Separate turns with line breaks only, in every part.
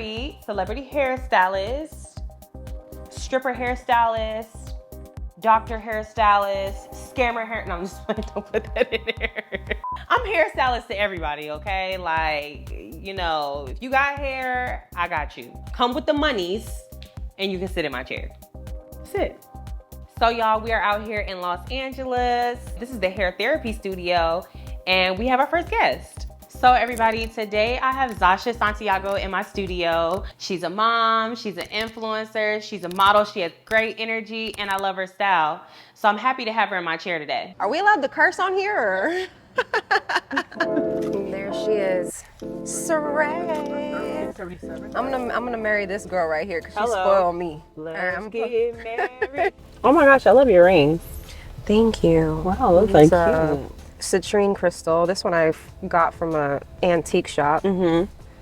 married celebrity hairstylist, stripper hairstylist, doctor hairstylist, scammer hair. No, I'm just playing. Don't put that in there. I'm hairstylist to everybody, okay? Like, you know, if you got hair, I got you. Come with the monies and you can sit in my chair. Sit. So y'all, we are out here in Los Angeles. This is the Hair Therapy Studio and we have our first guest. So everybody, today I have Zashia Santiago in my studio. She's a mom, she's an influencer, she's a model, she has great energy, and I love her style. So I'm happy to have her in my chair today.
Are we allowed to curse on here? There she is. Saray. I'm gonna marry this girl right here because she spoiled me.
Let's get married. Oh my gosh, I love your rings.
Thank you.
Wow, looks like cute.
Citrine crystal. This one I got from a antique shop.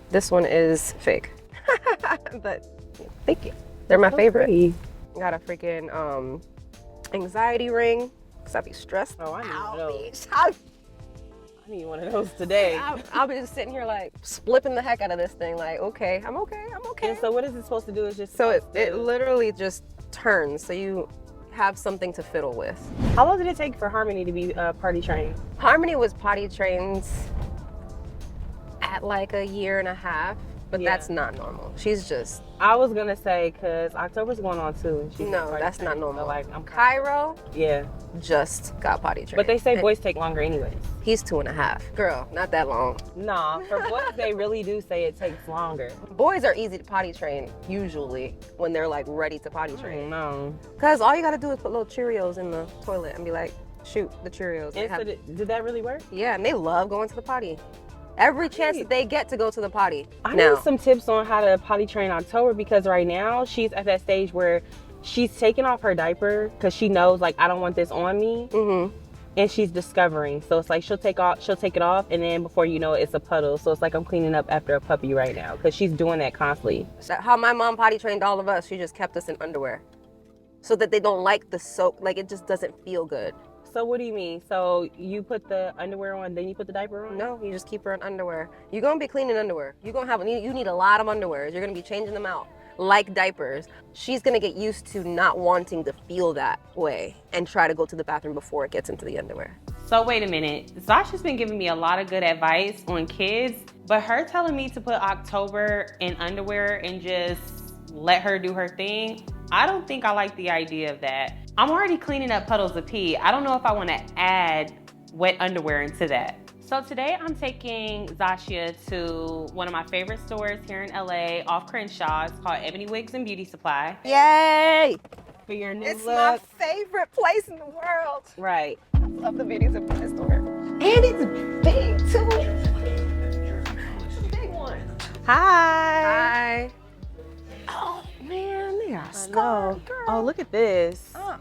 This one is fake. But thank you. They're my favorite.
Pretty.
Got a freaking anxiety ring because I be stressed.
Oh, I need one of those.
I
need one of those today.
I'll be just sitting here like splipping the heck out of this thing. Like, okay, I'm okay.
And so what is it supposed to do? Is just
so it literally just turns. So you have something to fiddle with.
How long did it take for Harmony to be potty trained?
Harmony was potty trained at like a year and a half, but that's not normal. She's just...
I was gonna say, cause October's going on too. And she's
no, that's not normal.
So like,
Cairo,
yeah,
just got potty trained.
But they say boys take longer anyways.
He's 2.5. Girl, not that long.
Nah, for boys they really do say it takes longer.
Boys are easy to potty train usually when they're like ready to potty train.
No,
cause all you gotta do is put little Cheerios in the toilet and be like, shoot the Cheerios.
And so did that really work?
Yeah, and they love going to the potty. Every chance that they get to go to the potty.
I need some tips on how to potty train October because right now she's at that stage where she's taking off her diaper because she knows like I don't want this on me. And she's discovering. So it's like she'll take it off and then before you know it, it's a puddle. So it's like I'm cleaning up after a puppy right now because she's doing that constantly.
So how my mom potty trained all of us, she just kept us in underwear so that they don't like the soap. Like it just doesn't feel good.
So what do you mean? So you put the underwear on, then you put the diaper on?
No, you just keep her in underwear. You're gonna be cleaning underwear. You need a lot of underwear. You're gonna be changing them out like diapers. She's gonna get used to not wanting to feel that way and try to go to the bathroom before it gets into the underwear.
So wait a minute. Zashia's been giving me a lot of good advice on kids, but her telling me to put October in underwear and just let her do her thing, I don't think I like the idea of that. I'm already cleaning up puddles of pee. I don't know if I want to add wet underwear into that. So today I'm taking Zashia to one of my favorite stores here in LA off Crenshaw. It's called Ebony Wigs and Beauty Supply.
Yay!
For your new
It's
look.
my favorite place in the world.
Right.
I love the beauty supply store. And it's big too. Big one.
Hi.
Hi. Oh man, they are
I
scarred,
know.
girl.
Oh, look at this.
Oh.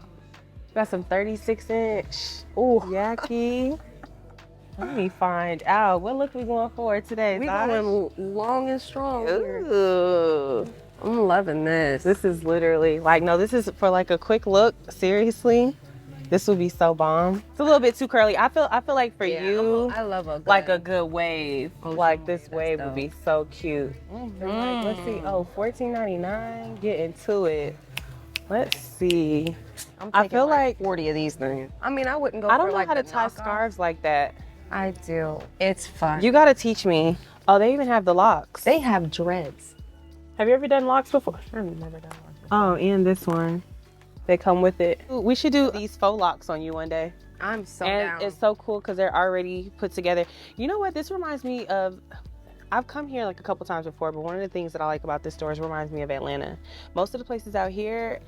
Got some 36-inch. Ooh, yucky. Let me find out. What look we going for today?
We
Zosh?
going long and strong here.
Ooh.
I'm loving this.
This is literally like, no, this is for like a quick look. Seriously, this would be so bomb. It's a little bit too curly. I feel like for you,
I love a good,
like a good wave. Like this wave would
dope.
be so cute. Like, let's see. Oh, $14.99. Get into it. Let's see. I feel like
40 of these things. I mean, I wouldn't go.
I don't
for
know
like
how to
the
tie
knockoff.
scarves like that.
I do. It's fun.
You gotta teach me. Oh, they even have the locks.
They have dreads.
Have you ever done locks before? I've never done one. Oh, and this one. They come with it. We should do these faux locks on you one day.
I'm so
And
down.
it's so cool because they're already put together. You know what? This reminds me of, I've come here like a couple times before, but one of the things that I like about this store is it reminds me of Atlanta. Most of the places out here,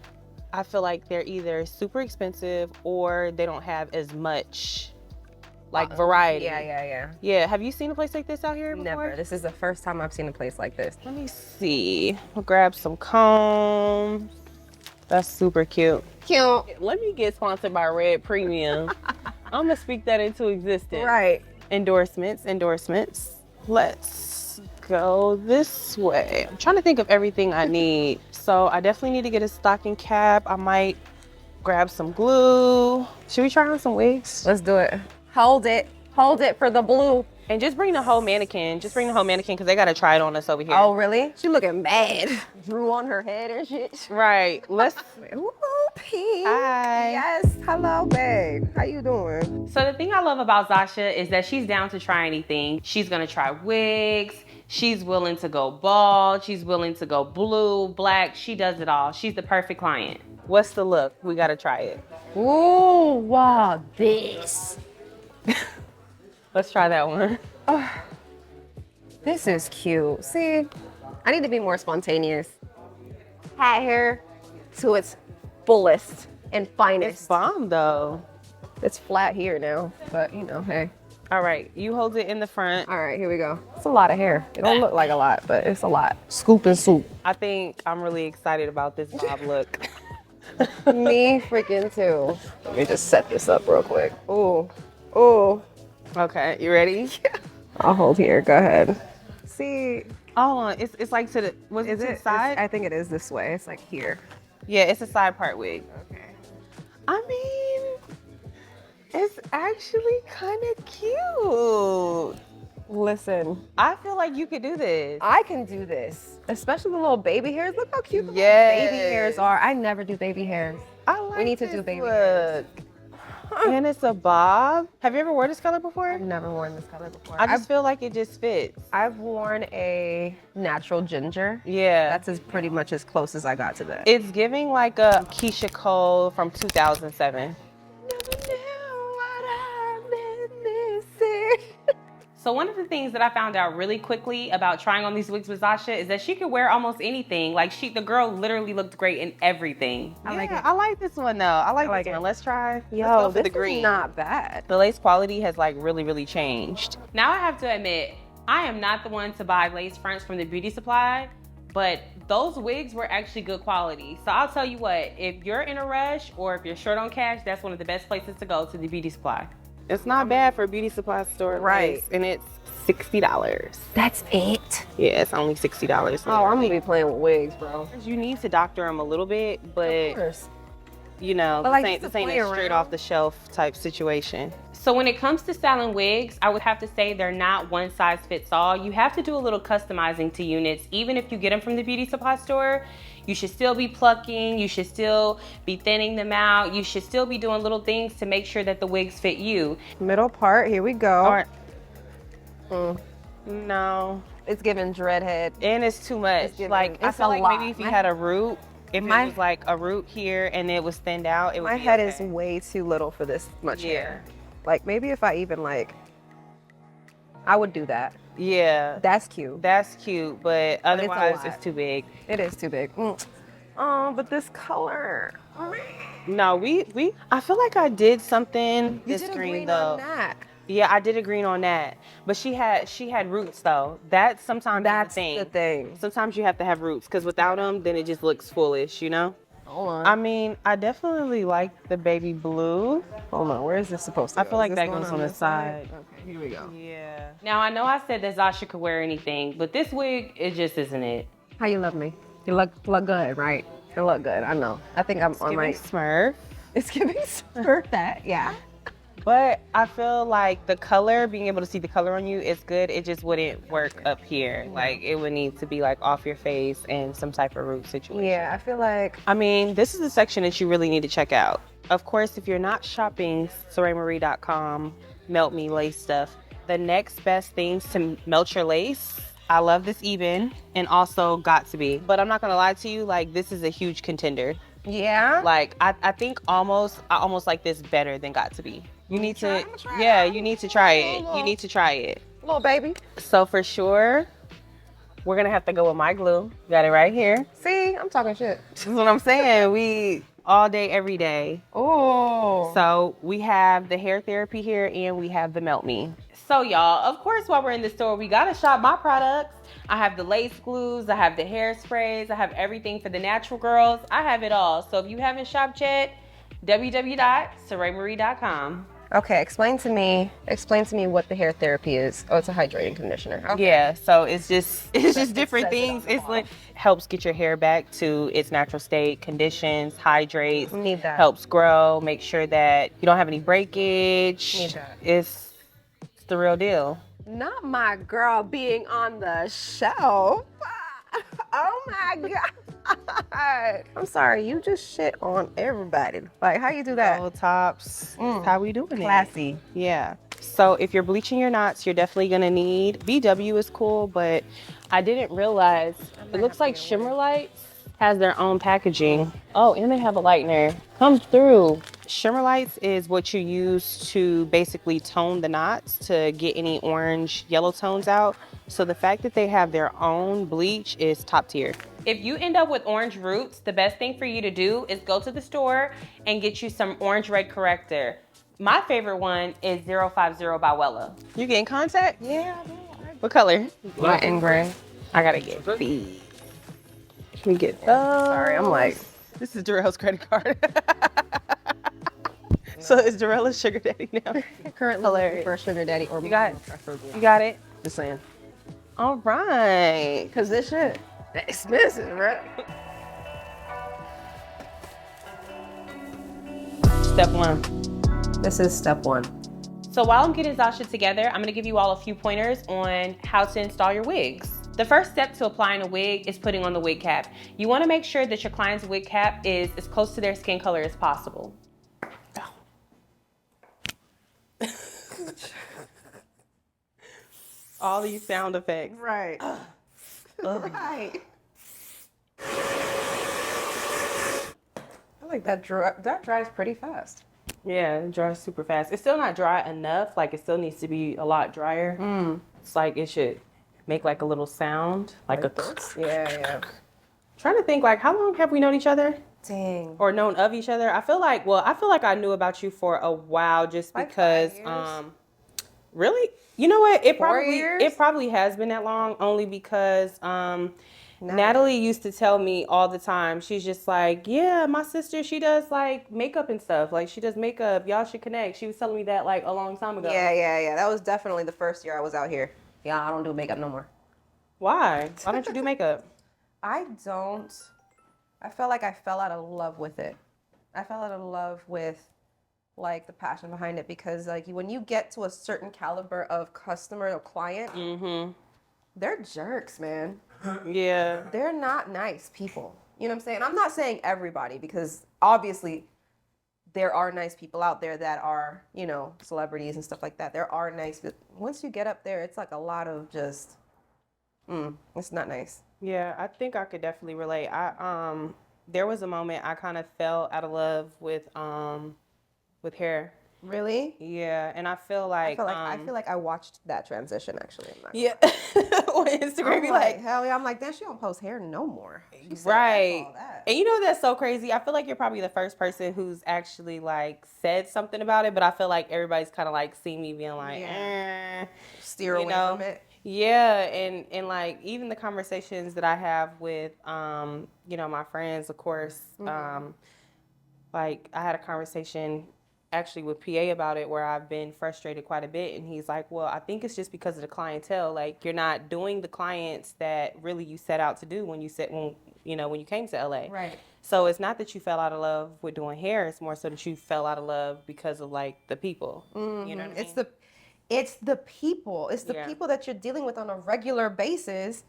I feel like they're either super expensive or they don't have as much like variety. Yeah, have you seen a place like this out here before?
Never. This is the first time I've seen a place like this.
Let me see. I'll grab some combs. That's super cute.
Cute.
Let me get sponsored by Red Premium. I'm gonna speak that into existence.
Right.
Endorsements. Let's go this way. I'm trying to think of everything I need. So I definitely need to get a stocking cap. I might grab some glue. Should we try on some wigs?
Let's do it. Hold it. Hold it for the blue.
And just bring the whole mannequin. Just bring the whole mannequin because they got to try it on us over here.
Oh, really? She looking bad. Drew on her head and shit.
Right. Let's...
Ooh, P.
Hi.
Yes. Hello, babe. How you doing?
So the thing I love about Zashia is that she's down to try anything. She's going to try wigs. She's willing to go bald. She's willing to go blue, black. She does it all. She's the perfect client. What's the look? We got to try it.
Ooh, wow, this.
Let's try that one.
Oh, this is cute. See, I need to be more spontaneous. Hat hair to its fullest and finest.
It's bomb though.
It's flat here now, but you know, hey.
All right, you hold it in the front.
All right, here we go. It's a lot of hair. It don't look like a lot, but it's a lot. Scoop and soup.
I think I'm really excited about this bob look.
Me freaking too. Let me just set this up real quick. Ooh, ooh.
Okay, you ready?
Yeah. I'll hold here. Go ahead. See,
Hold on, it's like to the, was it to the side?
I think it is this way. It's like here.
Yeah, it's a side part wig.
Okay.
I mean, it's actually kind of cute.
Listen,
I feel like you could do this.
I can do this, especially the little baby hairs. Look how cute the little
Yes.
baby hairs are. I never do baby hairs.
I like
We need to
this
do baby
look.
hairs.
And it's a bob. Have you ever worn this color before?
I've never worn this color before.
I just feel like it just fits.
I've worn a natural ginger.
Yeah.
That's as pretty much as close as I got to that.
It's giving like a Keisha Cole from 2007. So one of the things that I found out really quickly about trying on these wigs with Zashia is that she could wear almost anything. Like the girl literally looked great in everything.
I like it.
I like this one though. I like
like
this
it.
one. Let's try.
Yo,
Let's go for
this
the green.
is not bad.
The lace quality has like really changed. Now I have to admit, I am not the one to buy lace fronts from the beauty supply, but those wigs were actually good quality. So I'll tell you what, if you're in a rush or if you're short on cash, that's one of the best places to go, to the beauty supply. It's not bad for a beauty supply store.
Right.
Lace, and it's $60.
That's it.
Yeah, it's only $60.
Oh, I'm gonna be playing with wigs, bro.
You need to doctor them a little bit,
Of
but
course.
you know,
But, like,
this
just to
ain't
play
a straight
around.
off the shelf type situation. So when it comes to styling wigs, I would have to say they're not one size fits all. You have to do a little customizing to units. Even if you get them from the beauty supply store, you should still be plucking, you should still be thinning them out, you should still be doing little things to make sure that the wigs fit you.
Middle part, here we go.
All right.
Mm.
No.
It's giving dreadhead.
And it's too much.
It's giving-
Like, I
it's
feel
a
like
lot.
maybe if you
My-
had a root, if
my-
it was like a root here and it was thinned out, it would
My
be
head
okay.
is way too little for this much
Yeah.
hair. Like, maybe if I even I would do that.
Yeah.
That's cute.
That's cute, but
it's a
otherwise
lot.
it's too big.
It is too big. Mm. Oh, but this color.
No, I feel like I did something
You
this
did a
green
green
though.
on that.
Yeah, I did a green on that. But she had roots though. That sometimes
That's
is the thing.
the thing.
Sometimes you have to have roots because without them, then it just looks foolish, you know?
Hold on.
I mean, I definitely like the baby blue.
Hold on. Where is this supposed to go?
I feel like
Is
that
this going
goes on the
this
side.
Okay, here we go.
Yeah. Now I know I said that Zashia could wear anything, but this wig, it just isn't it.
How you love me? You look good, right? You look good. I know. I think I'm on
Giving
my.
Smurf.
It's giving Smurf that. Yeah.
But I feel like the color, being able to see the color on you is good. It just wouldn't work up here. Like it would need to be like off your face and some type of root situation.
Yeah, I feel like.
I mean, this is a section that you really need to check out. Of course, if you're not shopping SorayMarie.com, melt me lace stuff, the next best things to melt your lace, I love this even, and also Got To Be. But I'm not gonna lie to you, like this is a huge contender.
Yeah.
Like I think I almost like this better than Got To Be. You need to,
I'ma try it
yeah,
out.
you need to try it. You need to try it.
Little baby.
So for sure, we're gonna have to go with my glue. Got it right here.
See, I'm talking shit.
That's what I'm saying. We all day, every day.
Oh.
So we have the hair therapy here and we have the melt me. So y'all, of course, while we're in the store, we gotta shop my products. I have the lace glues, I have the hairsprays, I have everything for the natural girls. I have it all. So if you haven't shopped yet, www.SorayMarie.com.
Okay, explain to me what the hair therapy is. Oh, it's a hydrating conditioner. Okay.
Yeah, so it's just different
says it
things.
on the
It's like helps get your hair back to its natural state, conditions, hydrates,
Need that.
helps grow, make sure that you don't have any breakage.
Need that.
It's the real deal.
Not my girl being on the show. Oh my God. I'm sorry, you just shit on everybody. Like, how you do that?
Gold tops. How we doing
Classy.
it? Yeah. So if you're bleaching your knots, you're definitely gonna need, BW is cool, but I didn't realize, it looks like Shimmer Lights has their own packaging. Oh, and they have a lightener. Come through. Shimmer Lights is what you use to basically tone the knots to get any orange, yellow tones out. So the fact that they have their own bleach is top tier. If you end up with orange roots, the best thing for you to do is go to the store and get you some orange red corrector. My favorite one is 050 by Wella. You getting contact?
Yeah.
What color?
Black and gray.
I gotta get these. Let me get those.
Sorry, I'm like,
This is Darrell's credit card. So is Darrell a sugar daddy now?
currently looking for a sugar daddy or
You got it.
preferably.
You got it?
Just saying.
All right.
Cause this shit expensive, right?
Step one.
This is step one.
So while I'm getting Zashia together, I'm gonna give you all a few pointers on how to install your wigs. The first step to applying a wig is putting on the wig cap. You wanna make sure that your client's wig cap is as close to their skin color as possible. All these sound effects.
Right. Right. I like that dries pretty fast.
Yeah, it dries super fast. It's still not dry enough. Like, it still needs to be a lot drier. It's like it should make like a little sound, like a.
Yeah.
Trying to think, like, how long have we known each other?
Dang.
Or known of each other? I feel like I knew about you for a while, just
Like
because.
5 years?
Really? You know what?
4 years?
It probably has been that long, only because Natalie used to tell me all the time. She's just like, yeah, my sister, she does like makeup and stuff. Like, she does makeup. Y'all should connect. She was telling me that like a long time ago.
Yeah. That was definitely the first year I was out here. Yeah, I don't do makeup no more.
Why? Why don't you do makeup?
I don't. I felt like I fell out of love with it. I fell out of love with like the passion behind it, because like when you get to a certain caliber of customer or client, they're jerks, man.
Yeah.
They're not nice people. You know what I'm saying? I'm not saying everybody, because obviously there are nice people out there that are, you know, celebrities and stuff like that. There are nice, but once you get up there, it's like a lot of just, it's not nice.
Yeah, I think I could definitely relate. There was a moment I kind of fell out of love with hair.
Really?
Yeah, and I feel like
I feel like I watched that transition actually.
yeah, on Instagram,
I'm
be
like,
like,
hell yeah! I'm like, damn, she don't post hair no more. She said
right.
all that.
And you know that's so crazy. I feel like you're probably the first person who's actually like said something about it, but I feel like everybody's kind of like seen me being like,
Steer away from it.
Yeah, and like even the conversations that I have with you know, my friends, of course, like I had a conversation actually with PA about it, where I've been frustrated quite a bit, and he's like, well, I think it's just because of the clientele. Like, you're not doing the clients that really you set out to do when you came to LA.
Right.
So it's not that you fell out of love with doing hair, it's more so that you fell out of love because of like the people. You know what I mean?
It's the people. It's the people that you're dealing with on a regular basis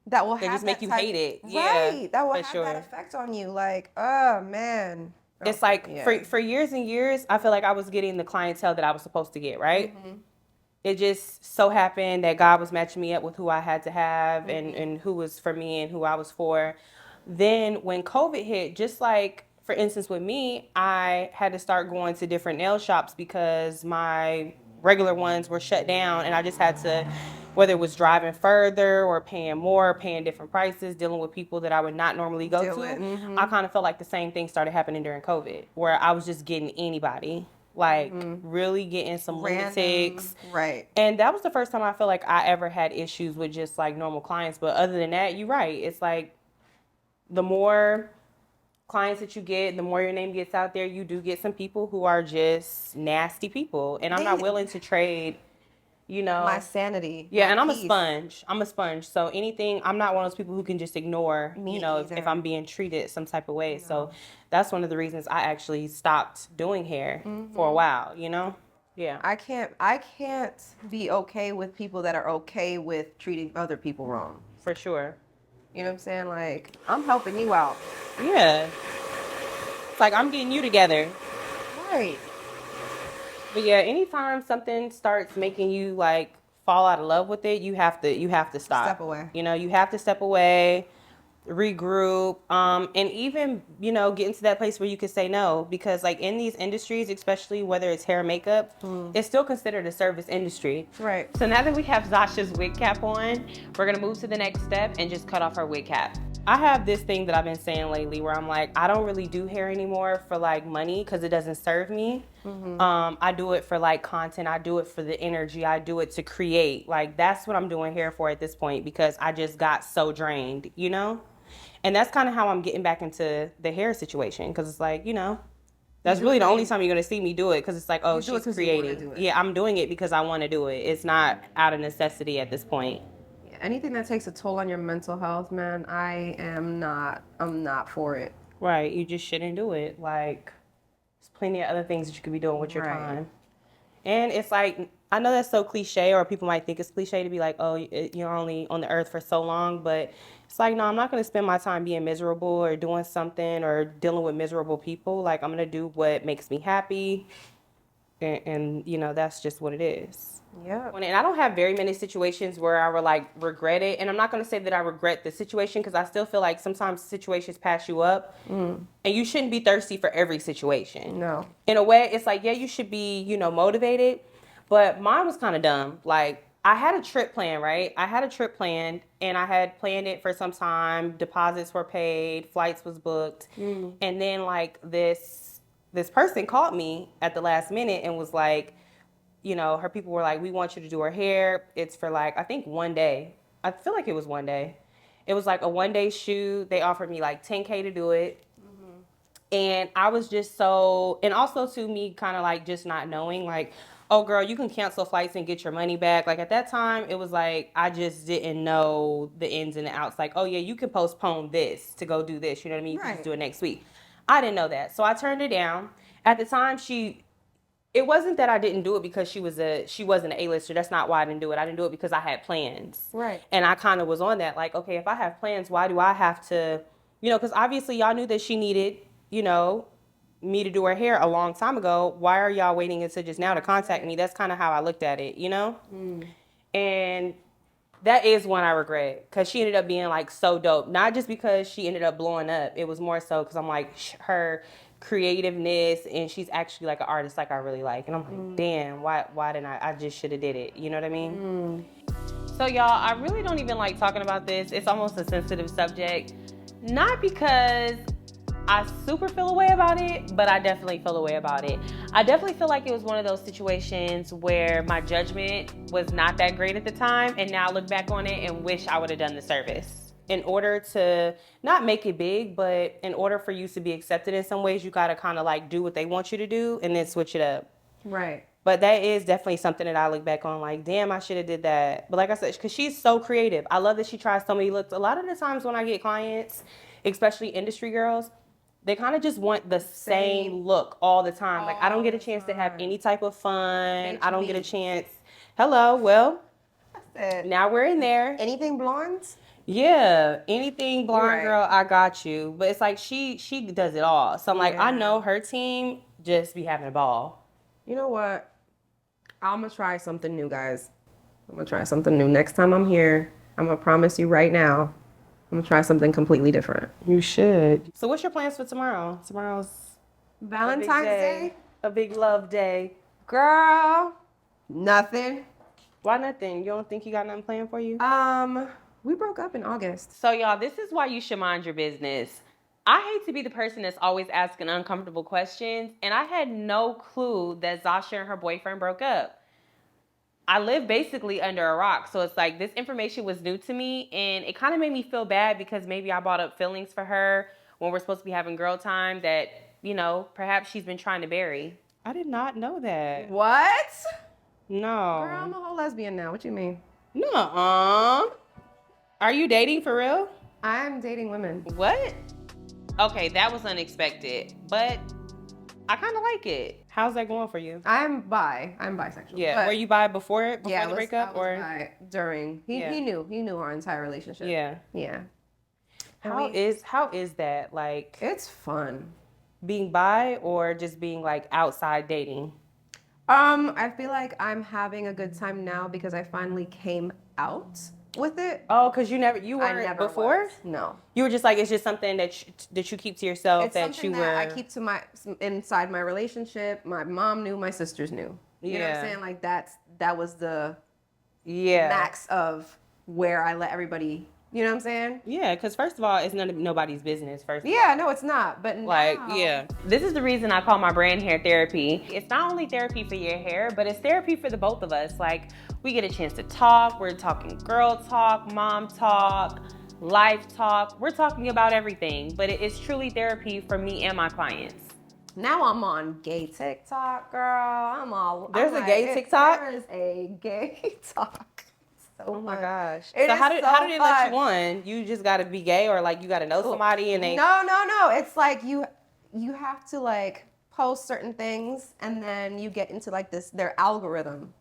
that will have
just make you hate it.
Right. That will have
sure.
that effect on you. Like, oh man.
It's like for years and years, I feel like I was getting the clientele that I was supposed to get, right? It just so happened that God was matching me up with who I had to have and who was for me and who I was for. Then when COVID hit, just like, for instance, with me, I had to start going to different nail shops because my regular ones were shut down, and I just had to, whether it was driving further or paying more, paying different prices, dealing with people that I would not normally go to. I kind of felt like the same thing started happening during COVID, where I was just getting anybody, like really getting some lunatics.
Right.
And that was the first time I feel like I ever had issues with just like normal clients. But other than that, you're right. It's like the more clients that you get, the more your name gets out there, you do get some people who are just nasty people. And I'm not willing to trade, you know,
my sanity.
Yeah, and I'm a sponge. So anything, I'm not one of those people who can just ignore,
Me
you know,
either.
if I'm being treated some type of way. No. So that's one of the reasons I actually stopped doing hair for a while, you know? Yeah.
I can't be okay with people that are okay with treating other people wrong.
For sure.
You know what I'm saying? Like, I'm helping you out.
Yeah. It's like I'm getting you together.
Right.
But yeah, anytime something starts making you like fall out of love with it, you have to stop.
Step away.
You know, you have to step away, regroup, and even, you know, get into that place where you can say no, because like in these industries, especially whether it's hair and makeup, it's still considered a service industry.
Right.
So now that we have Zashia's wig cap on, we're gonna move to the next step and just cut off her wig cap. I have this thing that I've been saying lately where I'm like, I don't really do hair anymore for like money because it doesn't serve me. I do it for like content. I do it for the energy. I do it to create. Like that's what I'm doing hair for at this point because I just got so drained, you know? And that's kind of how I'm getting back into the hair situation because it's like, you know, that's really the only time you're going to see me do it because it's like, oh, she's creating. Yeah, I'm doing it because I want to do it. It's not out of necessity at this point.
Anything that takes a toll on your mental health, man, I'm not for it.
Right. You just shouldn't do it. Like, there's plenty of other things that you could be doing with your time. And it's like, I know that's so cliche, or people might think it's cliche to be like, oh, you're only on the earth for so long. But it's like, no, I'm not going to spend my time being miserable or doing something or dealing with miserable people. Like, I'm going to do what makes me happy. And, you know, that's just what it is.
Yeah.
And I don't have very many situations where I would like regret it. And I'm not going to say that I regret the situation because I still feel like sometimes situations pass you up and you shouldn't be thirsty for every situation.
No.
In a way, it's like, yeah, you should be, you know, motivated. But mine was kind of dumb. Like I had a trip planned, right? I had a trip planned and I had planned it for some time. Deposits were paid, flights was booked. And then like this person called me at the last minute and was like, you know, her people were like, we want you to do her hair. It's for like, I think 1 day. I feel like it was 1 day. It was like a 1-day shoot. They offered me like $10K to do it. And I was just so, and also to me kind of like just not knowing like, oh girl, you can cancel flights and get your money back. Like at that time, it was like, I just didn't know the ins and the outs. Like, oh yeah, you can postpone this to go do this. You know what I mean? You can just do it next week. I didn't know that. So I turned it down. At the time, it wasn't that I didn't do it because she wasn't an A-lister. That's not why I didn't do it. I didn't do it because I had plans.
Right.
And I kind of was on that. Like, okay, if I have plans, why do I have to, you know, because obviously y'all knew that she needed, you know, me to do her hair a long time ago. Why are y'all waiting until just now to contact me? That's kind of how I looked at it, you know? And that is one I regret because she ended up being like so dope. Not just because she ended up blowing up. It was more so because I'm like, her creativeness, and she's actually like an artist like I really like. And I'm like, damn, why didn't I just should have did it. You know what I mean? So y'all, I really don't even like talking about this. It's almost a sensitive subject. Not because I super feel a way about it, but I definitely feel a way about it. I definitely feel like it was one of those situations where my judgment was not that great at the time, and now I look back on it and wish I would have done the service. In order to not make it big, but in order for you to be accepted in some ways, you gotta kind of like do what they want you to do and then switch it up.
Right.
But that is definitely something that I look back on like, damn, I should have did that. But like I said, because she's so creative. I love that she tries so many looks. A lot of the times when I get clients, especially industry girls, they kind of just want the same look all the time. Like I don't get a chance to have any type of fun. I don't get a chance. Hello, well, now we're in there.
Anything blondes?
Yeah, anything blonde girl, I got you. But it's like she does it all. So I'm like, I know her team just be having a ball.
You know what? I'm gonna try something new, guys. I'm gonna try something new. Next time I'm here, I'm gonna promise you right now, I'm gonna try something completely different.
You should. So what's your plans for tomorrow? Tomorrow's
Valentine's Day?
A big love day.
Girl, nothing.
Why nothing? You don't think you got nothing planned for you?
We broke up in August.
So y'all, this is why you should mind your business. I hate to be the person that's always asking uncomfortable questions, and I had no clue that Zasha and her boyfriend broke up. I live basically under a rock, so it's like this information was new to me, and it kind of made me feel bad because maybe I brought up feelings for her when we're supposed to be having girl time that, you know, perhaps she's been trying to bury. I did not know that.
What?
No.
Girl, I'm a whole lesbian now. What you mean?
Nuh-uh. Are you dating for real?
I'm dating women.
What? Okay, that was unexpected, but I kind of like it. How's that going for you?
I'm bisexual.
Yeah.
But
Were you bi before
yeah,
the breakup,
I was
or?
bi during. He knew our entire relationship.
Yeah.
Yeah.
How is that, like,
It's fun.
being bi or just being like outside dating?
I feel like I'm having a good time now because I finally came out with it.
Oh, because you
I
weren't
never
before?
was. No.
You were just like, it's just something that you keep to yourself,
It's
that
something
you
that
were.
I keep to inside my relationship. My mom knew, my sisters knew. You know what I'm saying? Like that was the max of where I let everybody, you know what I'm saying?
Yeah, because first of all, it's nobody's business.
No, it's not. But now,
This is the reason I call my brand Hair Therapy. It's not only therapy for your hair, but it's therapy for the both of us. Like, we get a chance to talk. We're talking girl talk, mom talk, life talk. We're talking about everything, but it's truly therapy for me and my clients.
Now I'm on gay TikTok, girl.
There's a gay TikTok?
There is a gay TikTok. So
oh my gosh.
So
how did it let you on? You just gotta be gay, or like you gotta know somebody and they.
No. It's like you have to like post certain things and then you get into like their algorithm.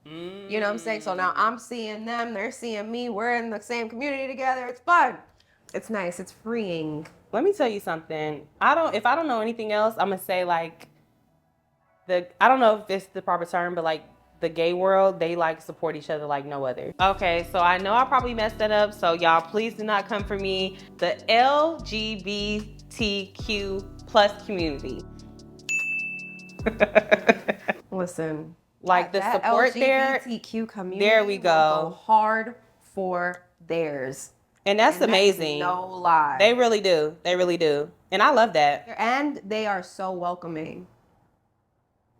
You know what I'm saying? So now I'm seeing them, they're seeing me, we're in the same community together. It's fun. It's nice, it's freeing.
Let me tell you something. If I don't know anything else, I'm gonna say like I don't know if it's the proper term, but like the gay world, they like support each other like no other. Okay, so I know I probably messed that up, so y'all please do not come for me. The LGBTQ plus community.
Listen,
like the support there.
LGBTQ community.
There we go.
Hard for theirs.
And that's amazing.
No lie.
They really do. They really do. And I love that.
And they are so welcoming.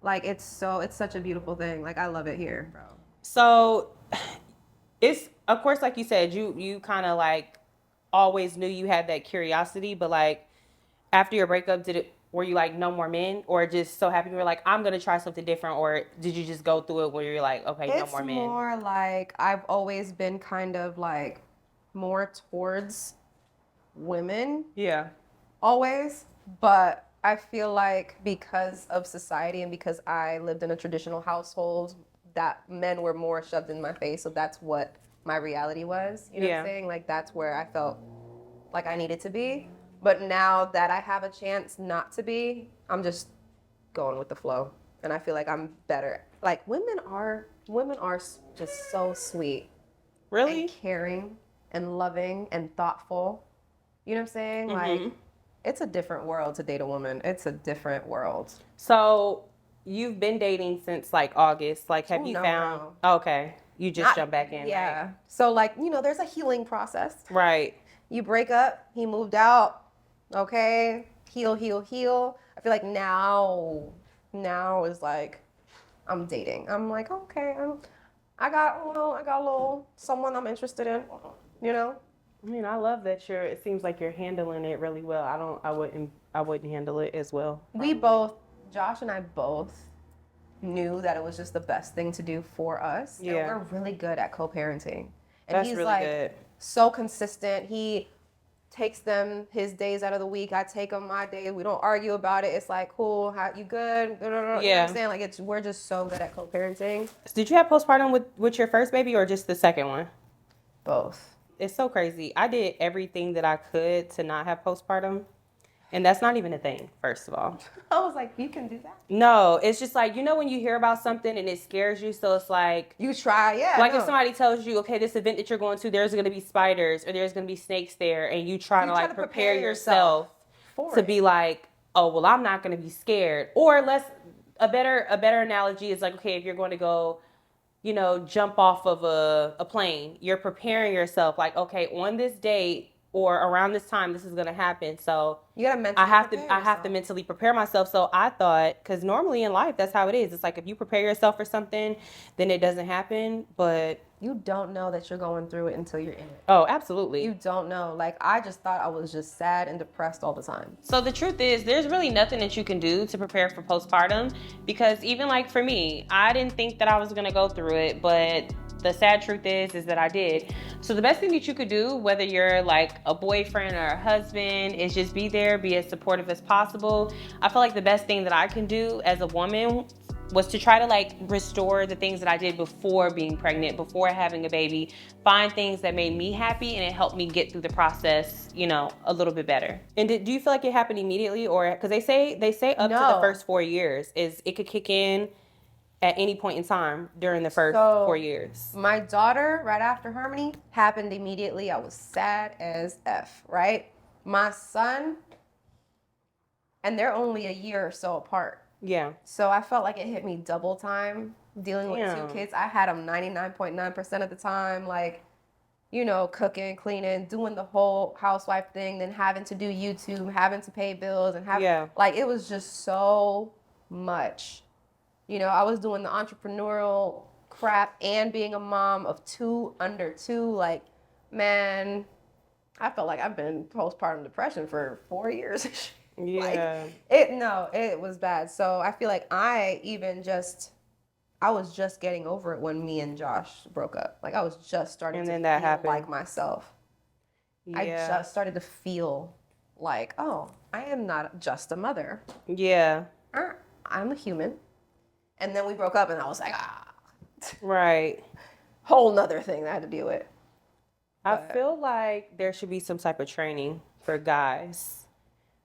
Like, it's such a beautiful thing. Like, I love it here, bro.
So it's, of course, like you said, you kind of like always knew you had that curiosity, but like after your breakup, were you like, no more men, or just so happy you were like, I'm going to try something different, or did you just go through it where you're like, okay, no more men?
It's more like I've always been kind of like more towards women.
Yeah.
Always. But I feel like because of society and because I lived in a traditional household, that men were more shoved in my face. So that's what my reality was. You know what I'm saying? Like, that's where I felt like I needed to be. But now that I have a chance not to be, I'm just going with the flow. And I feel like I'm better. Like, women are just so sweet.
Really?
And caring and loving and thoughtful. You know what I'm saying? Mm-hmm. Like, it's a different world to date a woman. It's a different world.
So you've been dating since like August. Like, have you found? No. Oh, okay. You just jump back in.
Yeah.
Right?
So like, there's a healing process.
Right.
You break up. He moved out. Okay. Heal. I feel like now is like, I'm dating. I'm like, okay. I got a little someone I'm interested in.
I mean, I love that it seems like you're handling it really well. I wouldn't handle it as well.
Josh and I both knew that it was just the best thing to do for us. Yeah. And we're really good at co-parenting. And
that's really like good.
So consistent. He takes them his days out of the week. I take them my day. We don't argue about it. It's like, cool, how you good? Yeah. You know what I'm saying? Like, we're just so good at co-parenting.
Did you have postpartum with your first baby or just the second one?
Both.
It's so crazy. I did everything that I could to not have postpartum. And that's not even a thing, first of all.
I was like, you can do that?
No, it's just like, when you hear about something and it scares you, so it's like...
You try, yeah.
Like if somebody tells you, okay, this event that you're going to, there's going to be spiders or there's going to be snakes there, and you try to like prepare yourself to be like, oh, well, I'm not going to be scared. Or a better analogy is like, okay, if you're going to go... jump off of a plane. You're preparing yourself like, okay, on this date or around this time, this is going to happen. So
you gotta mentally
I have to mentally prepare myself. So I thought, because normally in life, that's how it is. It's like if you prepare yourself for something, then it doesn't happen. But
You don't know that you're going through it until you're in it.
Oh, absolutely.
You don't know. Like, I just thought I was just sad and depressed all the time.
So the truth is, there's really nothing that you can do to prepare for postpartum, because even like for me, I didn't think that I was gonna go through it, but the sad truth is that I did. So the best thing that you could do, whether you're like a boyfriend or a husband, is just be there, be as supportive as possible. I feel like the best thing that I can do as a woman was to try to like restore the things that I did before being pregnant, before having a baby, find things that made me happy, and it helped me get through the process, you know, a little bit better. And do you feel like it happened immediately, or because they say up to the first 4 years is it could kick in at any point in time during the first 4 years?
My daughter, right after Harmony, happened immediately. I was sad as F, right? My son, and they're only a year or so apart.
Yeah.
So I felt like it hit me double time dealing with two kids. I had them 99.9% of the time, like, you know, cooking, cleaning, doing the whole housewife thing, then having to do YouTube, having to pay bills, and like, it was just so much. You know, I was doing the entrepreneurial crap and being a mom of 2 under 2. Like, man, I felt like I've been postpartum depression for 4 years.
Yeah.
Like, it was bad. So I feel like I was just getting over it when me and Josh broke up. Like, I was just starting to feel like myself.
Yeah.
I just started to feel like, oh, I am not just a mother.
Yeah.
I'm a human. And then we broke up, and I was like,
Right.
Whole nother thing that I had to deal with.
I feel like there should be some type of training for guys.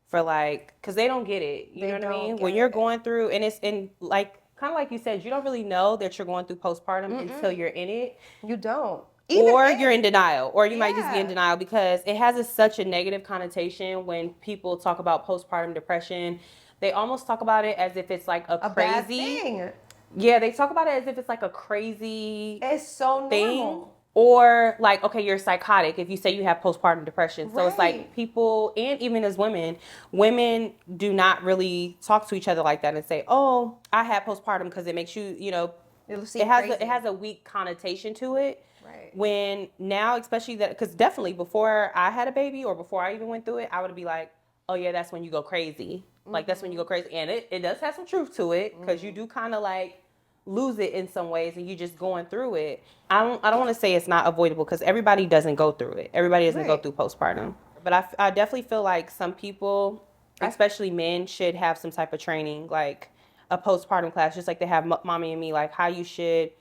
For like, because they don't get it. You know what I mean? When you're going through, and it's in like, kind of like you said, you don't really know that you're going through postpartum until you're in it.
You don't.
Or you're in denial, or you might just be in denial, because it has such a negative connotation when people talk about postpartum depression. They almost talk about it as if it's like a crazy
bad thing.
Yeah, they talk about it as if it's like a crazy
It's so
thing.
normal.
Or like, okay, you're psychotic if you say you have postpartum depression. So it's like people, and even as women do not really talk to each other like that and say, oh, I have postpartum, because it makes you, you know, it has a weak connotation to it.
Right.
When now, especially that, because definitely before I had a baby or before I even went through it, I would be like, oh yeah, that's when you go crazy. Like, that's when you go crazy. And it does have some truth to it, because you do kind of like lose it in some ways, and you just going through it. I don't want to say it's not avoidable, because everybody doesn't go through it. Everybody doesn't go through postpartum. But I definitely feel like some people, especially men, should have some type of training, like a postpartum class, just like they have Mommy and Me, like how you should,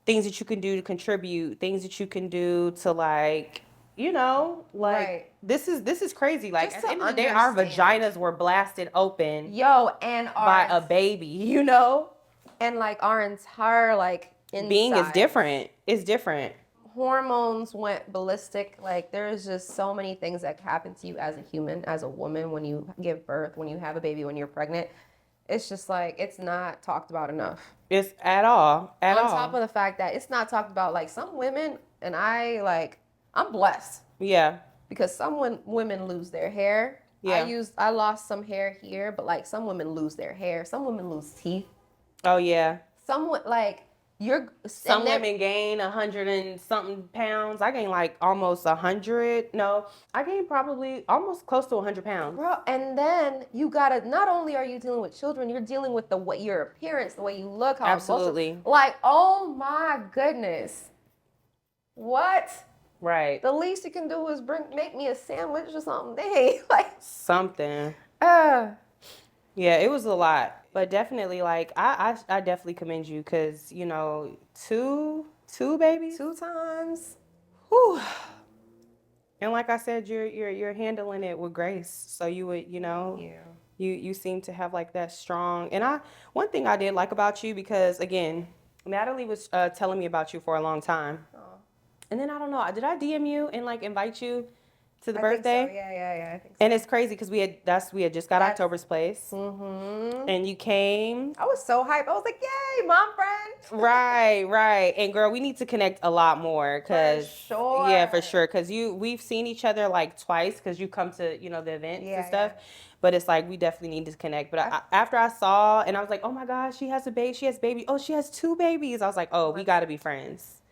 things that you can do to contribute, things that you can do to, like, you know, like this is crazy. Like, at the end of the day, our vaginas were blasted open.
And
by a baby, you know?
And like our entire like inside,
being is different. It's different.
Hormones went ballistic. Like, there's just so many things that happen to you as a human, as a woman, when you give birth, when you have a baby, when you're pregnant. It's just like, it's not talked about enough.
It's at all. On
top of the fact that it's not talked about, like, some women, and I'm blessed.
Yeah.
Because some women lose their hair.
Yeah.
I lost some hair here, but like, some women lose their hair. Some women lose teeth.
Oh yeah.
Some
women gain 100 and something pounds. I gained like almost 100. No, I gained probably almost close to 100 pounds.
Bro, and then you gotta, not only are you dealing with children, you're dealing with your appearance, the way you look, how
absolutely.
Like, oh my goodness. What?
Right.
The least you can do is make me a sandwich or something. Dang, like
something. Yeah, it was a lot. But definitely, like, I definitely commend you, because, you know, two babies,
2 times.
Whew. And like I said, you're handling it with grace. So you would, you know, you seem to have like that strong. And one thing I did like about you, because again, Natalie was telling me about you for a long time. Oh. And then I don't know, did I DM you and like invite you to the birthday?
Think so. Yeah, I think so.
And it's crazy, because we had just got October's Place. Mm-hmm. And you came.
I was so hyped. I was like, yay, mom friend.
Right. And girl, we need to connect a lot more, because for sure. Because we've seen each other like twice, because you come to, you know, the events and stuff. Yeah. But it's like, we definitely need to connect. But after I saw, and I was like, oh my gosh, she has a baby. She has baby. Oh, she has 2 babies. I was like, oh, we got to be friends.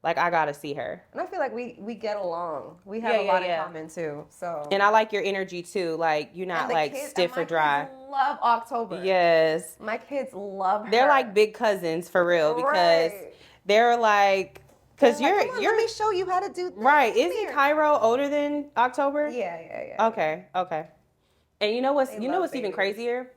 Like, I gotta see her.
And I feel like we get along. We have
Yeah,
a
yeah,
lot
yeah.
in common too. So.
And I like your energy too. Like, you're not
And the
like
kids,
stiff
and
or dry.
My kids love October.
Yes.
My kids love her.
They're like big cousins for real because
Right.
they're like, because
They're
you're,
like, come on, let me show you how to do this.
right.
Come
Isn't
here.
Cairo older than October?
Yeah.
Okay, okay. And you know what's
They
even
love
crazier?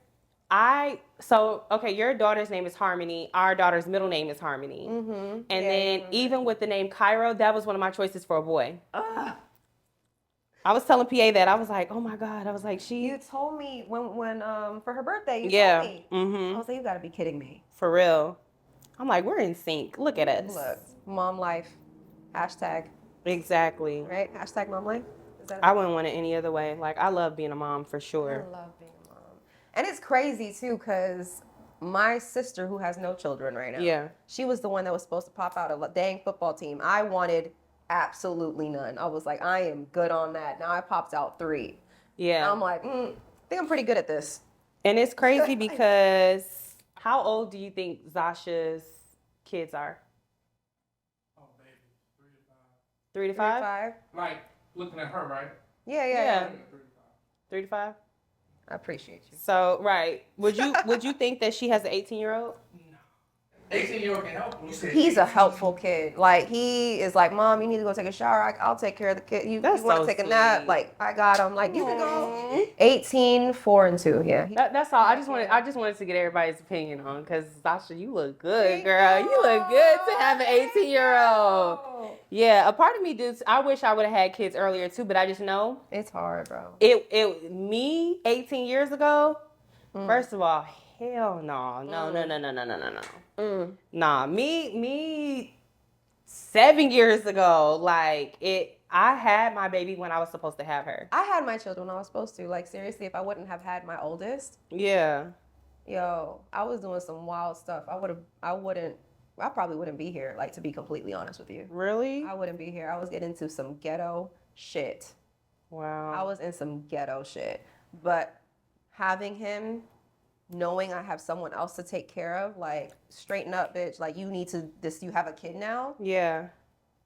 Your daughter's name is Harmony. Our daughter's middle name is Harmony.
Mm-hmm.
And then even with the name Cairo, that was one of my choices for a boy. I was telling PA that. I was like, oh my God. I was like,
You told me when for her birthday, you
yeah.
told me.
Mm-hmm.
I was like, you gotta be kidding me.
For real. I'm like, we're in sync. Look at us.
Look, mom life. Hashtag.
Exactly.
Right? Hashtag mom life. Is that
I wouldn't want it any other way. Like, I love being a mom for
I
sure.
love being a mom. And it's crazy too, because my sister, who has no children right now,
Yeah.
she was the one that was supposed to pop out a dang football team. I wanted absolutely none. I was like, I am good on that. Now I popped out 3.
Yeah.
I'm like, I think I'm pretty good at this.
And it's crazy because how old do you think Zashia's kids are?
Oh, baby.
3 to 5?
5?
Like, looking at her, right?
Yeah.
3 to 5?
I appreciate you.
So, right. Would you think that she has an 18-year-old?
18-year-old can help him.
He's a helpful kid. Like, he is like, Mom, you need to go take a shower. I'll take care of the kid. You want
so
to take a nap?
sweet.
Like, I got him. Like, you can go. 18, 4, and 2. Yeah.
That's all. I just wanted to get everybody's opinion on because Zasha, you look good, girl. You look good to have an 18-year-old. Yeah, a part of me I wish I would have had kids earlier too, but I just know
It's hard, bro.
Me 18 years ago. First of all, hell no. Nah, me 7 years ago, I had my baby when I was supposed to have her.
I had my children when I was supposed to. Like, seriously, if I wouldn't have had my oldest,
Yeah.
I was doing some wild stuff. I probably wouldn't be here, like, to be completely honest with you.
Really?
I wouldn't be here. I was getting into some ghetto shit.
Wow.
I was in some ghetto shit. But having him, knowing I have someone else to take care of, like, straighten up, bitch. Like, you have a kid now.
Yeah.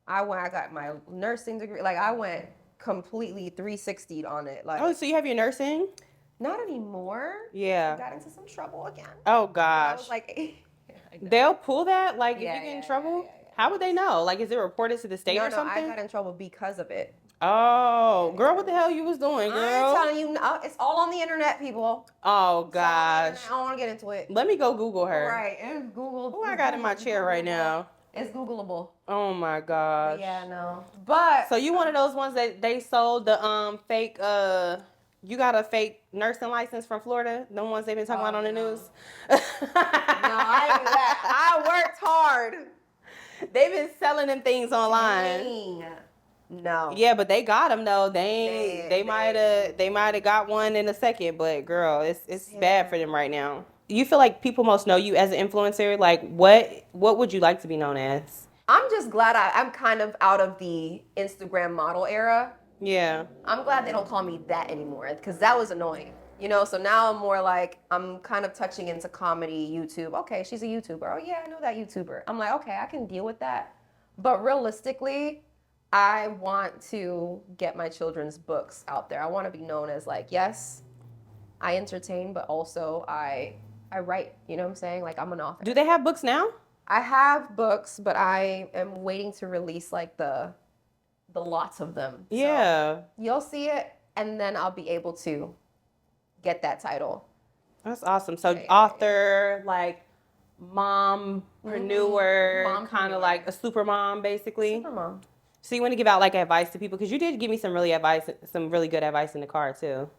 I got my nursing degree. Like, I went completely 360'd on it. Like,
Oh, so you have your nursing?
not anymore.
Yeah.
I got into some trouble again.
Oh
I
gosh.
was like,
They'll pull that? Like, if
Yeah,
you get in
yeah,
trouble?
yeah.
How would they know? Like, is it reported to the state
no,
or something?
I got in trouble because of it.
Oh, girl, what the hell you was doing,
I'm
girl?
telling you, it's all on the internet, people.
Oh,
It's all on the internet.
gosh.
I don't want to get into it.
Let me go Google her.
Right, it's Google.
Who I got in my chair right now?
It's Googleable.
Oh, my gosh.
Yeah, no. But
So you one of those ones that they sold the fake, you got a fake nursing license from Florida? The ones they've been talking about on the news?
No, I ain't that. I worked hard.
They've been selling them things online.
Dang. No.
Yeah, but they got them though. They might have got one in a second, but girl, it's bad for them right now. You feel like people most know you as an influencer? Like what would you like to be known as?
I'm just glad I'm kind of out of the Instagram model era.
Yeah.
I'm glad they don't call me that anymore because that was annoying. So now I'm more like, I'm kind of touching into comedy, YouTube. Okay, she's a YouTuber. Oh yeah, I know that YouTuber. I'm like, okay, I can deal with that. But realistically, I want to get my children's books out there. I want to be known as like, yes, I entertain, but also I write, you know what I'm saying? Like, I'm an author.
Do they have books now?
I have books, but I am waiting to release like the lots of them.
Yeah.
So you'll see it, and then I'll be able to get that title.
That's awesome. So author, like mompreneur, kind of like a super mom, basically.
Super mom.
So you want to give out like advice to people because you did give me some really good advice in the car too.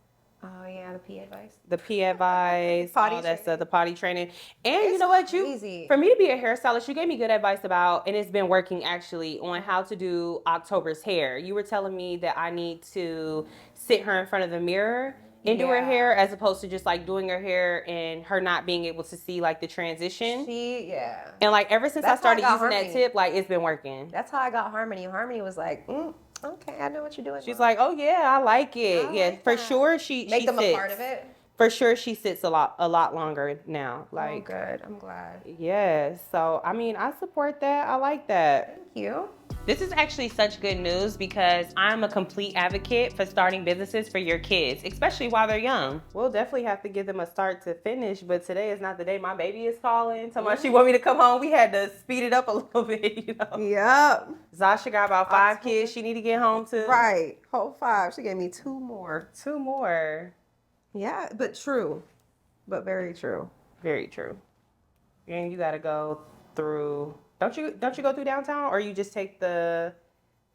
Oh yeah, the P advice.
The P advice,
Potty
all that
training.
stuff, the potty training, and
It's
you know what,
crazy.
for me to be a hairstylist, you gave me good advice about, and it's been working actually on how to do October's hair. You were telling me that I need to sit her in front of the mirror and do her
Yeah.
hair as opposed to just like doing her hair and her not being able to see like the transition.
Yeah.
And like ever since
That's
I started
how I got
using that
Harmony.
tip, like it's been working.
That's how I got Harmony. Harmony was like, okay, I know what you're doing.
She's
Mom.
like, oh yeah, I like it.
I
Yeah,
like
for
that.
sure. She
Make them
sits.
a part of it.
for sure she sits a lot longer now. Like,
good. I'm glad.
yes. So I mean, I support that. I like that.
Thank you.
This is actually such good news because I'm a complete advocate for starting businesses for your kids, especially while they're young. We'll definitely have to give them a start to finish, but today is not the day. My baby is calling. Tell me she want me to come home. We had to speed it up a little bit, you know.
Yep.
Zasha got about 5 kids she need to get home to.
Right. Whole 5. She gave me 2 more.
2 more.
Yeah, but true. But very true.
Very true. And you got to go through. Don't you go through downtown, or you just take the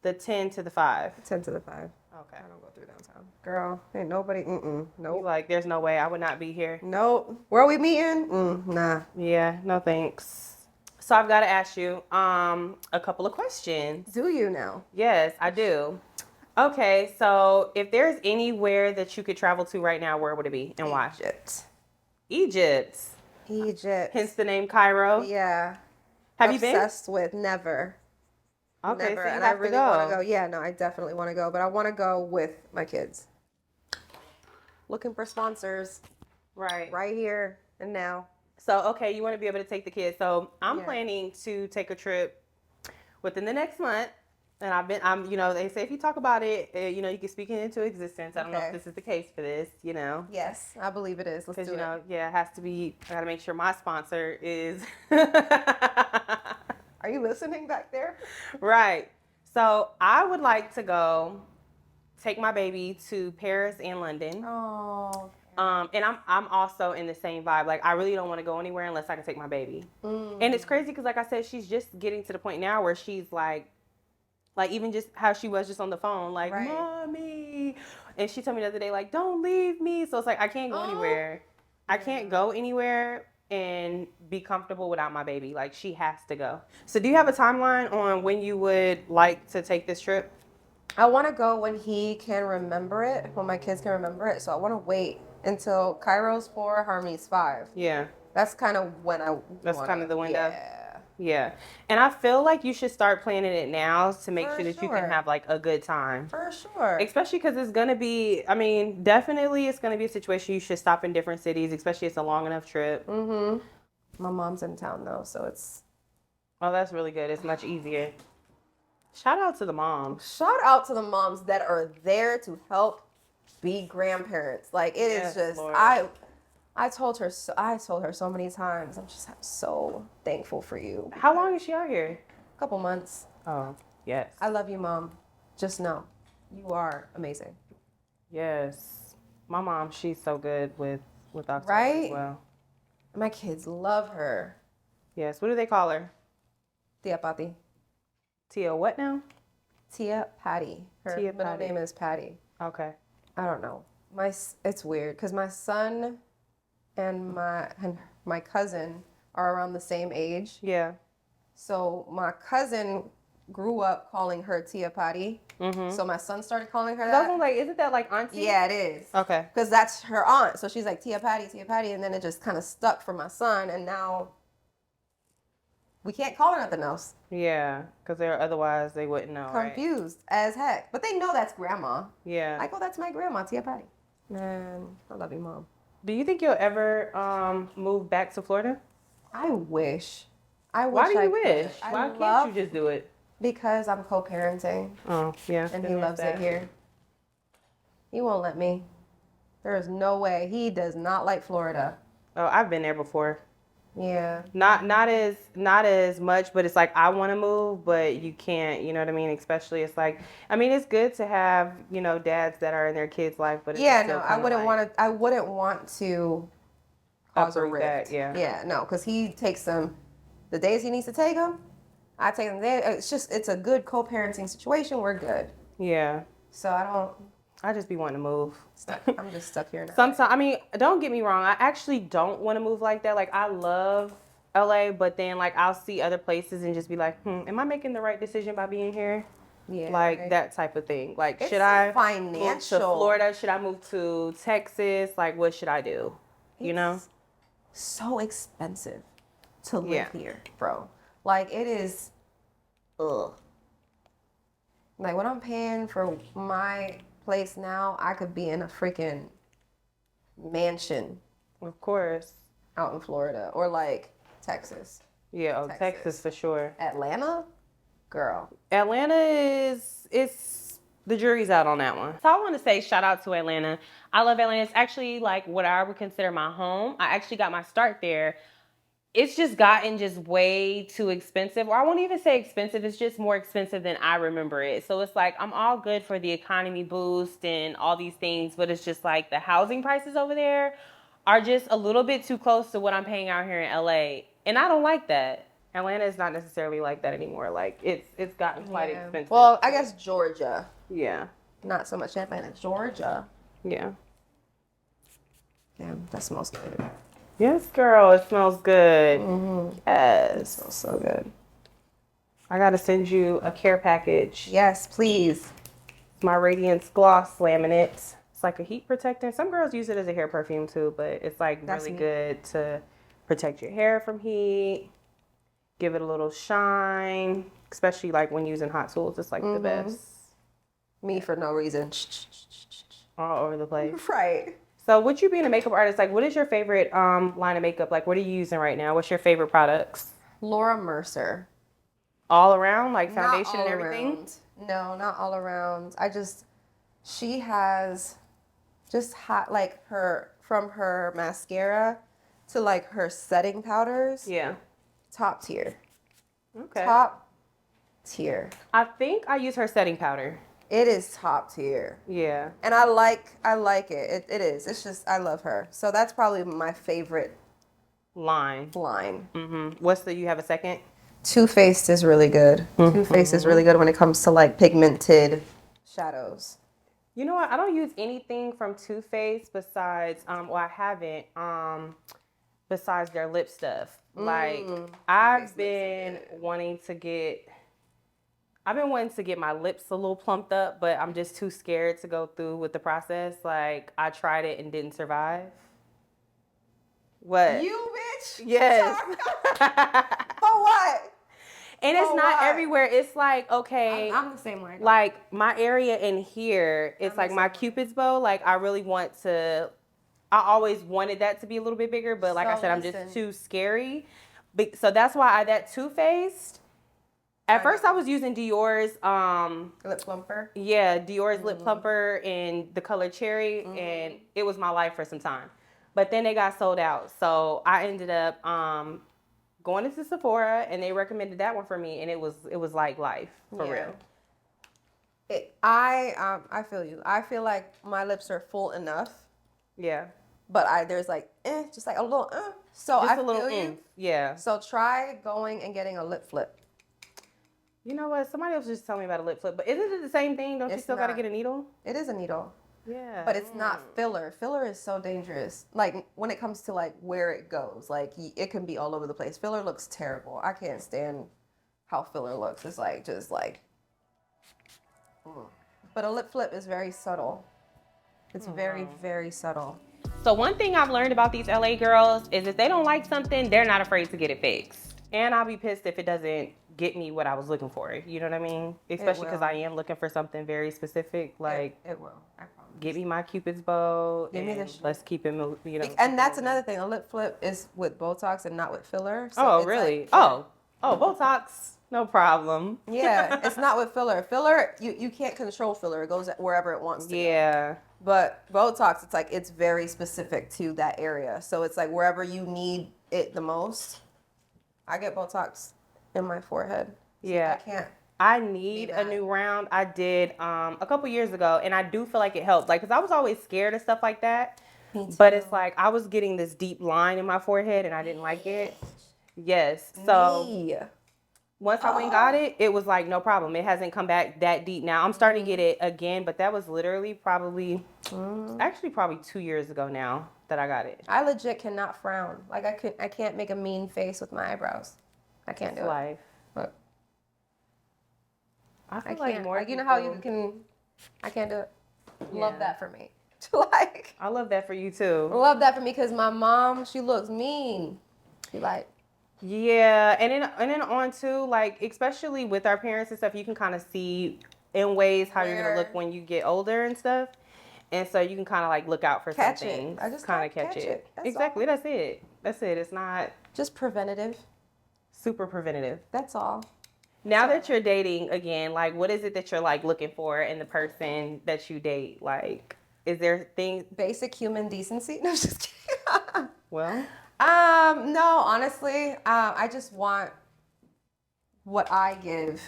10 to the 5?
10 to the 5.
Okay.
I don't go through downtown. Girl, ain't nobody.
You
Nope.
like, there's no way I would not be here.
Nope. Where are we meeting? Nah.
Yeah, no thanks. So I've got to ask you a couple of questions.
Do you now?
Yes, I do. Okay, so if there's anywhere that you could travel to right now, where would it be and why? Egypt. Hence the name Cairo.
Yeah.
Have you been?
Obsessed with never.
Okay,
Never.
so you
And
have
I really
to go.
want to go. Yeah, no, I definitely want to go, but I want to go with my kids. Looking for sponsors
Right.
right here and now.
So, okay, you want to be able to take the kids. So I'm
Yeah.
planning to take a trip within the next month. And they say if you talk about it, you can speak it into existence. I don't know if this is the case for this,
Yes, I believe it is. Let's do it.
It has to be, I got to make sure my sponsor is.
Are you listening back there?
Right. So I would like to go take my baby to Paris and London.
Oh.
And I'm also in the same vibe. Like, I really don't want to go anywhere unless I can take my baby. And it's crazy because, like I said, she's just getting to the point now where she's like even just how she was just on the phone, like,
Right.
Mommy. And she told me the other day, like, don't leave me. So it's like, I can't go anywhere. I can't go anywhere and be comfortable without my baby. Like, she has to go. So do you have a timeline on when you would like to take this trip?
I want to go when he can remember it, when my kids can remember it. So I want to wait until Cairo's 4, Harmony's 5.
Yeah.
That's kind of when
That's kind of the window.
Yeah.
Yeah. And I feel like you should start planning it now to make
For
sure that you
sure.
can have like a good time.
For sure.
Especially because it's going to be, definitely it's going to be a situation you should stop in different cities, especially if it's a long enough trip.
Mm-hmm. My mom's in town though, so it's...
Oh, that's really good. It's much easier. Shout out to the moms.
Shout out to the moms that are there to help be grandparents. Like, it is just...
Lord.
I told her so many times. I'm so thankful for you.
How long is she out here?
A couple months.
Oh, yes.
I love you, Mom. Just know, you are amazing.
Yes. My mom, she's so good with October
Right?
as well.
My kids love her.
Yes. What do they call her?
Tia Patty.
Tia what now?
Tia Patty. Her
Tia
middle
Patty.
name is Patty.
Okay.
I don't know. It's weird because my son and my cousin are around the same age.
Yeah.
So my cousin grew up calling her Tia Patty.
Mm-hmm.
So my son started calling her
I
that.
was like, isn't that like auntie?
Yeah, it is.
Okay.
Because that's her aunt. So she's like, Tia Patty, and then it just kind of stuck for my son, and now we can't call her nothing else.
Yeah, because otherwise they wouldn't know,
Confused as heck. But they know that's grandma.
Yeah.
Like, oh, that's my grandma, Tia Patty. Man, I love you, Mom.
Do you think you'll ever move back to Florida?
I wish. I wish.
Why do
I
you
could.
wish?
I
Why
love-
can't you just do it?
Because I'm co-parenting,
Oh, yeah.
and he
there's
loves
that.
it here. He won't let me. There is no way. He does not like Florida.
Oh, I've been there before.
Yeah.
Not as much, but it's like I want to move, but you can't. You know what I mean? Especially it's like, it's good to have dads that are in their kids' life, but it's
Yeah,
still
no, I
kinda
wouldn't
like,
want to. I wouldn't want to cause a
uproot
rift.
that, yeah.
Yeah, no, because he takes them the days he needs to take them. I take them there. It's a good co-parenting situation. We're good.
Yeah.
So
I just be wanting to move.
I'm just stuck here now.
Sometimes, don't get me wrong. I actually don't want to move like that. Like, I love LA, but then, like, I'll see other places and just be like, am I making the right decision by being here?
Yeah.
Like,
right.
that type of thing. Like,
It's
should I move to
financial.
Florida? Should I move to Texas? Like, what should I do? You know?
It's so expensive to live
Yeah.
here, bro. Like, it is. Ugh. Like, what I'm paying for my place now, I could be in a freaking mansion
Of course.
out in Florida or like Texas.
Yeah, oh, Texas for sure.
Atlanta? Girl.
Atlanta it's the jury's out on that one. So I want to say shout out to Atlanta. I love Atlanta. It's actually like what I would consider my home. I actually got my start there. It's just gotten just way too expensive. Or I won't even say expensive. It's just more expensive than I remember it. So it's like I'm all good for the economy boost and all these things, but it's just like the housing prices over there are just a little bit too close to what I'm paying out here in LA. And I don't like that. Atlanta is not necessarily like that anymore. Like it's gotten quite expensive.
Well, I guess Georgia.
Yeah.
Not so much Atlanta. Georgia.
Yeah.
Damn, that smells good.
Yes, girl, it smells good.
Mm-hmm.
Yes.
It smells so good.
I gotta send you a care package.
Yes, please.
It's my Radiance Gloss Laminate. It's like a heat protectant. Some girls use it as a hair perfume too, but it's like really good to protect your hair from heat. Give it a little shine, especially like when using hot tools. It's like the best.
Me for no reason.
All over the place.
Right.
So with you being a makeup artist, like what is your favorite line of makeup? Like what are you using right now? What's your favorite products?
Laura Mercer.
All around, like foundation and everything?
Around. No, not all around. She has just hot, like from her mascara to like her setting powders.
Yeah.
Top tier.
Okay.
Top tier.
I think I use her setting powder.
It is top tier.
Yeah.
And I like it. It is. It's just, I love her. So that's probably my favorite
Line.
line.
You have a second?
Too Faced is really good. Too Faced is really good when it comes to like pigmented shadows.
You know what? I don't use anything from Too Faced besides, I haven't, besides their lip stuff. Like, I've been wanting to get my lips a little plumped up, but I'm just too scared to go through with the process. Like, I tried it and didn't survive. What?
You bitch?
Yes.
For what?
And it's not everywhere. It's like, okay.
I'm the same way.
Like, my area in here, it's like my Cupid's bow. Like, I always wanted that to be a little bit bigger, but like I said, I'm just too scary. So that's why that Too Faced. At first, I was using Dior's
lip plumper.
Yeah, Dior's lip plumper in the color cherry, and it was my life for some time. But then they got sold out, so I ended up going into Sephora, and they recommended that one for me, and it was like life for real.
I feel you. I feel like my lips are full enough.
Yeah.
But there's like just like a little So
just
I
a little
feel you.
Yeah.
So try going and getting a lip flip.
You know what? Somebody else just told me about a lip flip, but isn't it the same thing? Don't you still got to get a needle?
It is a needle.
Yeah.
But it's not filler. Filler is so dangerous. Like when it comes to like where it goes, like it can be all over the place. Filler looks terrible. I can't stand how filler looks. It's like just like. But a lip flip is very subtle. It's very, very subtle.
So one thing I've learned about these LA girls is if they don't like something, they're not afraid to get it fixed. And I'll be pissed if it doesn't get me what I was looking for. You know what I mean? Especially because I am looking for something very specific. Like,
it will. I promise.
Get me my Cupid's bow.
Give me this.
Let's keep it moving. You know.
And that's another thing. A lip flip is with Botox and not with filler. So
really?
Like,
Botox. No problem.
Yeah, it's not with filler. Filler, you can't control filler. It goes wherever it wants to.
Yeah.
Go. But Botox, it's like it's very specific to that area. So it's like wherever you need it the most. I get Botox in my forehead.
Yeah.
I can't.
I need a new round. I did a couple years ago, and I do feel like it helped. Like, because I was always scared of stuff like that. Me too. But it's like I was getting this deep line in my forehead, and I didn't like it. Yes. So once I went and got it, it was like no problem. It hasn't come back that deep now. I'm starting to get it again, but that was literally probably 2 years ago now that I got it.
I legit cannot frown. Like I can't make a mean face with my eyebrows. I can't do it. But
I feel like more.
Like, you know how you can. I can't do it. Yeah. Love that for me. Like.
I love that for you too.
Love that for me because my mom, she looks mean. She like.
Yeah, and then on too, like especially with our parents and stuff, you can kind of see in ways how you're gonna look when you get older and stuff. And so you can kind of like look out for
Catch
some
it.
things.
I just
kind of
gotta
catch
catch
it.
it. That's
Exactly.
all.
That's it. That's it. It's not
Just preventative.
super preventative.
That's all.
Now that you're dating again, like what is it that you're like looking for in the person that you date? Like, is there things?
Basic human decency. No, I'm just kidding.
Well,
No, honestly, I just want what I give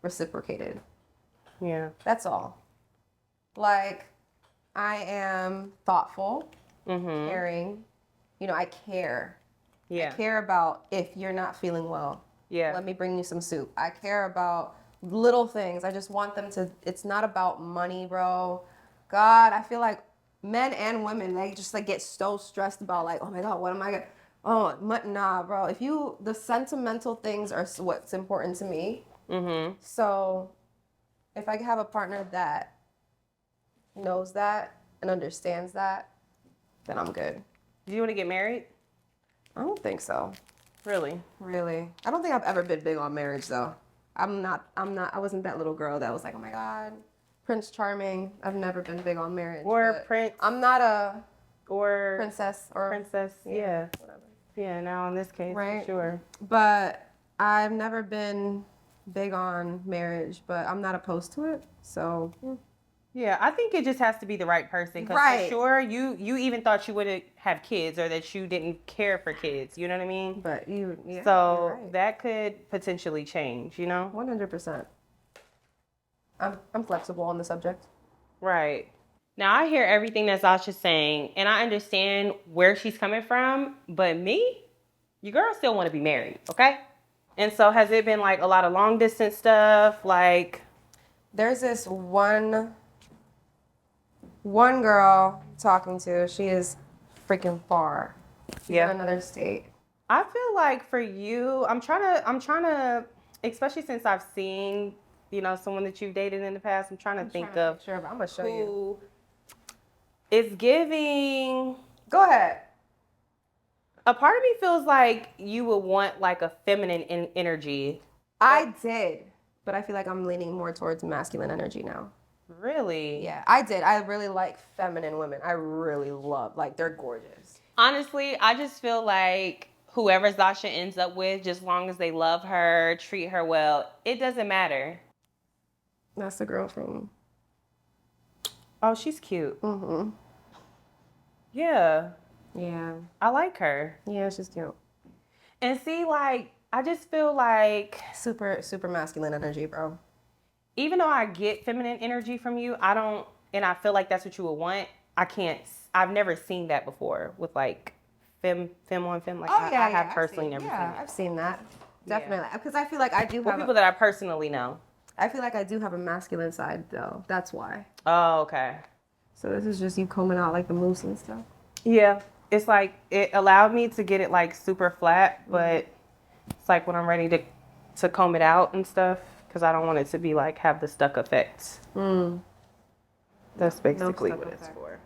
reciprocated.
yeah.
That's all. Like, I am thoughtful,
Mm-hmm.
caring. You know, I care.
Yeah.
I care about if you're not feeling well.
Yeah.
Let me bring you some soup. I care about little things. I just want them to, it's not about money, bro. God, I feel like men and women, they just like get so stressed about like, oh my God, what am I gonna, nah, bro. If you, the sentimental things are what's important to me.
Mm-hmm.
So if I have a partner that knows that and understands that, then I'm good.
Do you want to get married?
I don't think so.
Really?
Really? I don't think I've ever been big on marriage though. I wasn't that little girl that was like, oh my God, Prince Charming. I've never been big on marriage.
Or prince?
I'm not a
Or
princess or
princess? Yeah.
whatever.
Yeah. Now in this case,
Right.
for sure.
But I've never been big on marriage, but I'm not opposed to it. So
Yeah, I think it just has to be the right person. Because
Right.
for sure, you even thought you wouldn't have kids or that you didn't care for kids. You know what I mean?
but you're
So
right.
that could potentially change, you know?
100%. I'm flexible on the subject.
Right. Now, I hear everything that Zasha's saying, and I understand where she's coming from, but me, your girl still want to be married, okay? And so has it been like a lot of long distance stuff? Like,
There's this one girl talking to. She is freaking far. She's
Yeah.
in another state.
I feel like for you, I'm trying to, especially since I've seen, someone that you've dated in the past, I'm trying to think of
Sure, but I'm gonna show you.
who is giving.
Go ahead.
A part of me feels like you would want like a feminine energy.
I did, but I feel like I'm leaning more towards masculine energy now.
Really?
Yeah, I did. I really like feminine women. I really love, like, they're gorgeous.
Honestly, I just feel like whoever Zasha ends up with, just as long as they love her, treat her well, it doesn't matter.
That's the girl from.
Oh, she's cute.
Mm-hmm.
Yeah,
Yeah.
I like her.
Yeah, she's cute.
And see, like, I just feel like
Super, super masculine energy, bro.
even though I get feminine energy from you, and I feel like that's what you would want, I've never seen that before with like femme on femme. Like, I have personally never seen that.
I've seen that. Definitely. Because I feel like I do
Well,
have
people that I personally know.
I feel like I do have a masculine side, though. That's why.
Oh, okay.
So this is just you combing out, like, the mousse and stuff.
Yeah. It's like, it allowed me to get it like super flat, but it's like when I'm ready to comb it out and stuff, because I don't want it to be like, have the stuck effect. That's basically
stuck
what it's
effect.
for.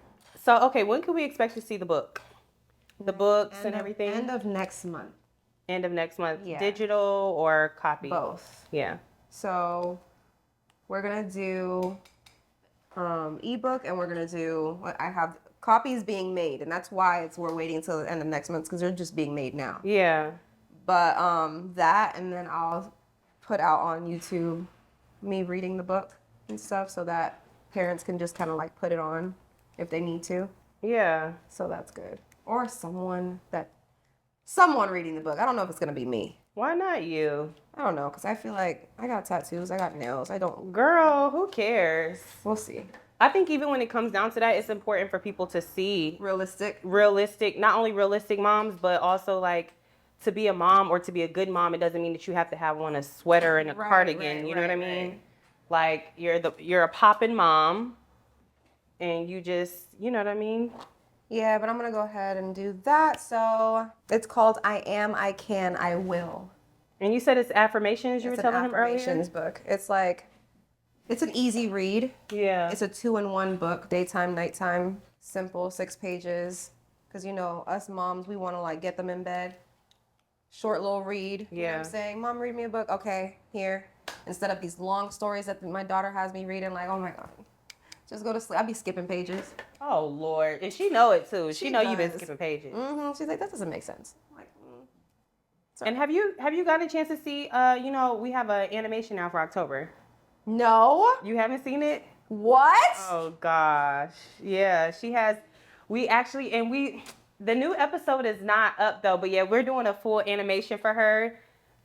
So, okay, when can we expect to see the book? The books and everything?
End of next month.
End of next month.
Yeah.
Digital or copy?
Both.
Yeah.
So we're going to do ebook, and we're going to do, I have copies being made, and that's why we're waiting until the end of next month, because they're just being made now.
Yeah.
But that, and then I'll put out on YouTube me reading the book and stuff, so that parents can just kind of like put it on if they need to.
Yeah.
So that's good. Or someone reading the book. I don't know if it's going to be me.
Why not you?
I don't know, because I feel like I got tattoos, I got nails, I don't.
Girl, who cares?
We'll see.
I think even when it comes down to that, it's important for people to see
Realistic.
not only realistic moms, but also like to be a mom or to be a good mom, it doesn't mean that you have to have on a sweater and a cardigan. You know what I mean?
Right.
Like you're a poppin' mom, and you just, you know what I mean?
Yeah, but I'm going to go ahead and do that. So it's called I Am, I Can, I Will.
And you said it's affirmations you were telling him earlier?
It's an affirmations book. It's like, it's an easy read.
Yeah.
It's a 2-in-1 book, daytime, nighttime, simple, 6 pages. Because, us moms, we want to like get them in bed. Short little read. You know what I'm saying? Mom, read me a book. Okay, here. Instead of these long stories that my daughter has me reading, like, oh my God. Just go to sleep. I'll be skipping pages.
Oh Lord, and she know it too. She know you've been
does.
skipping pages.
She's like, that doesn't make sense. I'm like,
And have you gotten a chance to see? You know, we have an animation now for October.
no.
You haven't seen it?
What?
Oh gosh, yeah, she has. We actually, the new episode is not up though, but yeah, we're doing a full animation for her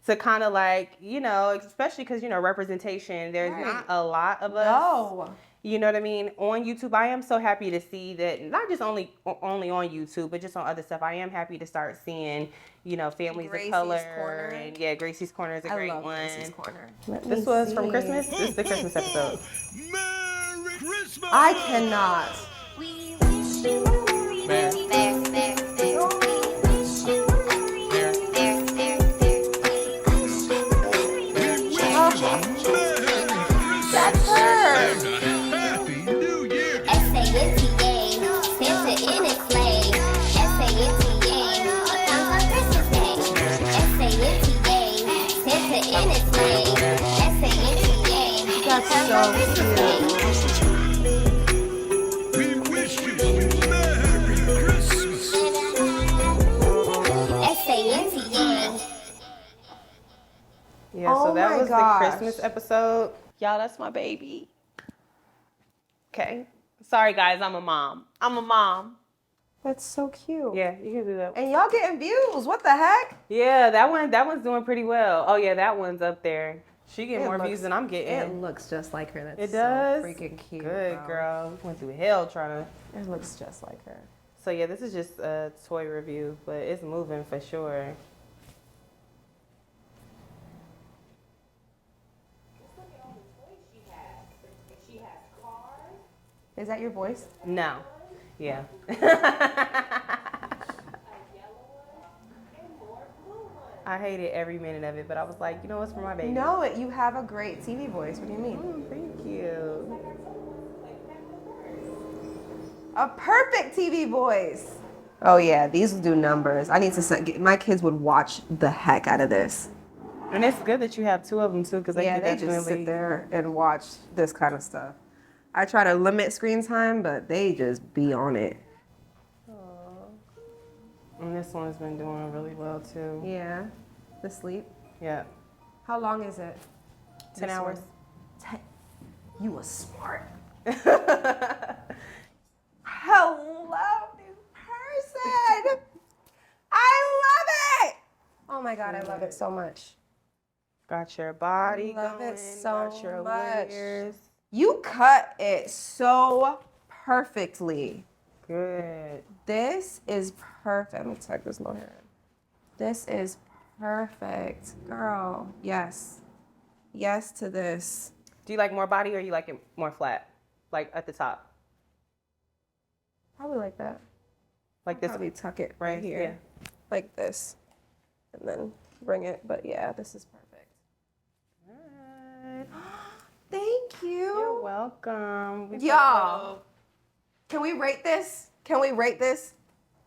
to kind of like, you know, especially because, you know, representation. There's not a lot of us.
No.
You know what I mean? On YouTube, I am so happy to see that, not just only on YouTube, but just on other stuff. I am happy to start seeing, you know, families
Gracie's
of color.
Corner.
And yeah, Gracie's Corner is a great one.
Gracie's Corner.
This was from Christmas? This is the Christmas episode.
Merry Christmas!
I cannot. That's her.
Happy New Year!
That's so cute.
We wish you Merry Christmas!
Yeah,
Oh
so that
my
was
gosh.
the Christmas episode. Y'all, that's my baby. Okay. Sorry, guys, I'm a mom.
That's so cute.
Yeah, you can do that.
And y'all getting views. What the heck?
Yeah, that one's doing pretty well. Oh yeah, that one's up there. She get more views than I'm
It
getting.
looks just like her. That's
It does.
so freaking cute.
Good girl. Went through hell trying to.
It looks just like her.
So yeah, this is just a toy review, but it's moving for sure.
Is that your voice?
No. Yeah. I hated every minute of it, but I was like, you know what's for my baby?
No, you have a great TV voice. What do you mean?
Thank you.
A perfect TV voice. Oh yeah, these do numbers. I need to. My kids would watch the heck out of this.
And it's good that you have two of them too, because they
Yeah,
can
they
definitely
just sit there and watch this kind of stuff. I try to limit screen time, but they just be on it.
And this one's been doing really well too.
Yeah, the sleep.
Yeah.
How long is it?
10 hours.
10. You a smart. Hello, new person. I love it. Oh my God, I love it so much.
Got your body
Love
going.
it so
got your
much.
layers.
You cut it so perfectly.
Good.
This is perfect. Let me tuck this little hair in. This is perfect. Girl, yes. Yes to this.
Do you like more body or you like it more flat? Like at the top?
Probably like that.
Like this?
Probably tuck it right here.
Yeah.
Like this. And then bring it. But yeah, this is perfect.
Good.
Thank you.
You're welcome. We
Y'all. Can we rate this? Can we rate this?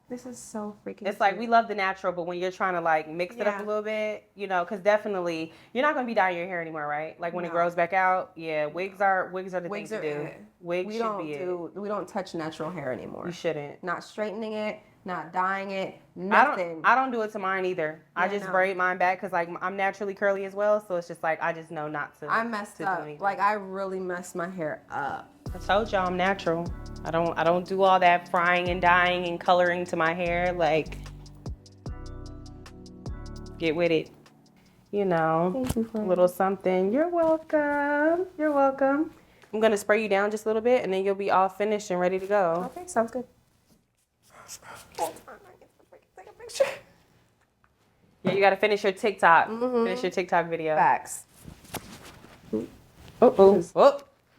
This is so freaking
It's like we love the natural, but when you're trying to like mix it up a little bit, you know, because definitely you're not gonna be dyeing your hair anymore, right? Like when it grows back out, yeah, wigs are the thing to do. Wigs
we
should
don't
be
do we don't touch natural hair anymore.
You shouldn't.
Not straightening it, not dyeing it, nothing.
I don't do it to mine either. I just braid mine back because like I'm naturally curly as well, so it's just like I just know not to.
I messed
to
up.
Do anything.
Like I really messed my hair up.
I told y'all I'm natural. I don't do all that frying and dyeing and coloring to my hair. Like, get with it. You know,
Thank you for
a little something. You're welcome. You're welcome. I'm gonna spray you down just a little bit, and then you'll be all finished and ready to go.
Okay, sounds good. Hold on, I get to take a picture.
Yeah, you gotta finish your TikTok. Finish your TikTok video.
Facts.
Hold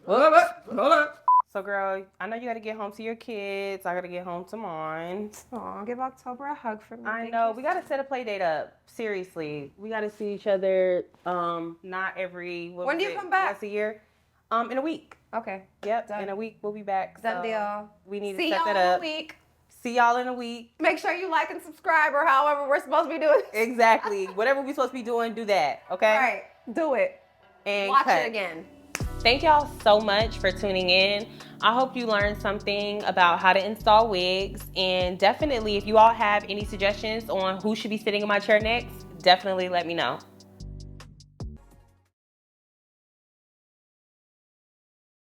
on. So, girl, I know you gotta get home to your kids. I gotta get home to mine.
Aw, give October a hug for me.
I
Thank
know.
you.
We gotta set a play date up. Seriously, we gotta see each other. Not every.
When do you come back?
Once a year. In a week.
Okay.
Yep.
Done.
In a week we'll be back.
Done
so
deal.
We need
See
to set
y'all
that up.
in a week.
See y'all in a week.
Make sure you like and subscribe or however we're supposed to be doing this.
Exactly. Whatever we're supposed to be doing, do that. Okay.
All right. Do it.
And
Watch
cut.
it again.
Thank y'all so much for tuning in. I hope you learned something about how to install wigs, and definitely if you all have any suggestions on who should be sitting in my chair next, definitely let me know.